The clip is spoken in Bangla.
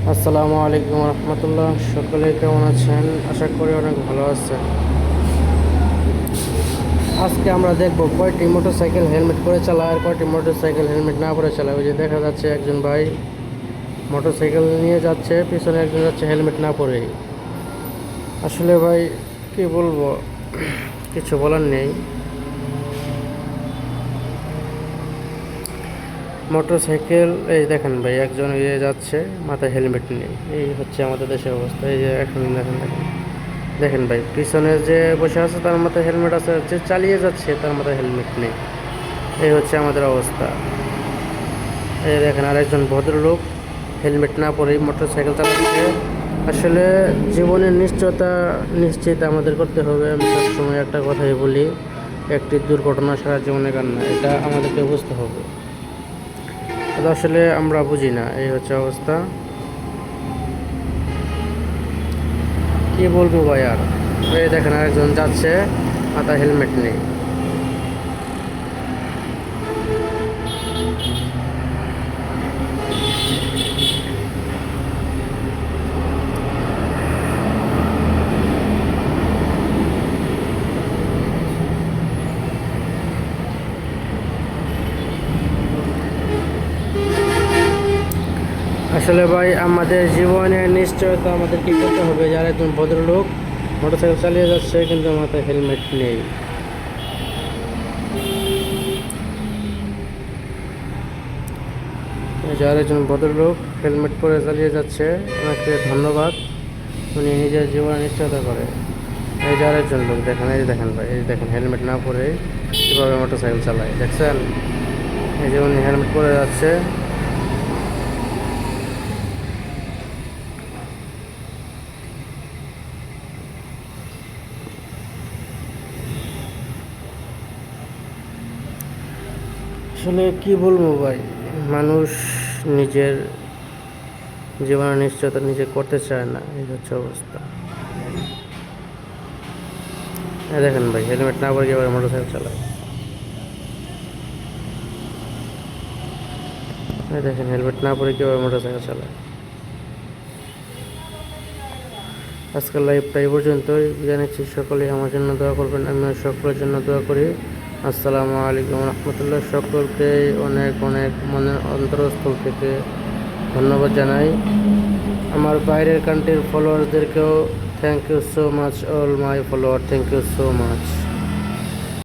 আসসালামু আলাইকুম রহমতুল্লাহ। সকলে কেমন আছেন? আশা করি অনেক ভালো আছেন। আজকে আমরা দেখব কয়টি মোটরসাইকেল হেলমেট পরে চালায় আর কয়টি মোটরসাইকেল হেলমেট না পরে চালায়। ওই যে দেখা যাচ্ছে একজন ভাই মোটরসাইকেল নিয়ে যাচ্ছে, পিছনে একজন যাচ্ছে হেলমেট না পরেই। আসলে ভাই কি বলবো, কিছু বলার নেই। মোটরসাইকেল এই দেখেন ভাই, একজন ইয়ে যাচ্ছে মাথায় হেলমেট নেই। এই হচ্ছে আমাদের দেশের অবস্থা। এই যে এখন দেখেন দেখেন দেখেন ভাই, পিছনে যে বসে আছে তার মাথায় হেলমেট আছে, যে চালিয়ে যাচ্ছে তার মাথায় হেলমেট নেই। এই হচ্ছে আমাদের অবস্থা। এই দেখেন আরেকজন ভদ্রলোক হেলমেট না পরেই মোটরসাইকেল চালাচ্ছে। আসলে জীবনের নিশ্চয়তা নিশ্চিত আমাদের করতে হবে। আমি সবসময় একটা কথাই বলি, একটি দুর্ঘটনা সারা জীবনে কান্না, এটা আমাদেরকে বুঝতে হবে। এটা আসলে আমরা বুঝি না। এই হচ্ছে অবস্থা। কি বলবো ভাই আর। এই দেখেন আরেকজন যাচ্ছে, মাথায় হেলমেট নেই। আসলে ভাই আমাদের জীবনের নিশ্চয়তা আমাদের কী করতে হবে। যারা একজন ভদ্রলোক মোটরসাইকেল চালিয়ে যাচ্ছে কিন্তু মাথায় হেলমেট নেই। যারা একজন ভদ্রলোক হেলমেট পরে চালিয়ে যাচ্ছে, ওনাকে ধন্যবাদ। উনি নিজের জীবনের নিশ্চয়তা করে। এই যে আরেকজন লোক দেখেন, এই যে দেখেন ভাই, এই দেখেন হেলমেট না পরে কীভাবে মোটরসাইকেল চালায়, দেখছেন? এই যে উনি হেলমেট পরে যাচ্ছে। আসলে কি বলবো ভাই, মানুষ নিজের জীবনের নিশ্চয়তা নিজে করতে চায় না। এই হচ্ছে অবস্থা। দেখেন ভাই হেলমেট না পরে কীভাবে মোটরসাইকেল চালায়। দেখেন হেলমেট না পরে কীভাবে মোটরসাইকেল চালায়। আজকের লাইভটা এই পর্যন্তই। জানাচ্ছি সকলেই আমার জন্য দোয়া করবেন, আমিও সকলের জন্য দোয়া করি। আসসালামু আলাইকুম রহমতুল্লাহ। সকলকে অনেক অনেক মনের অন্তরস্থল থেকে ধন্যবাদ জানাই। আমার বাইরের কান্ট্রির ফলোয়ারদেরকেও thank you so much, all my follower, thank you so much.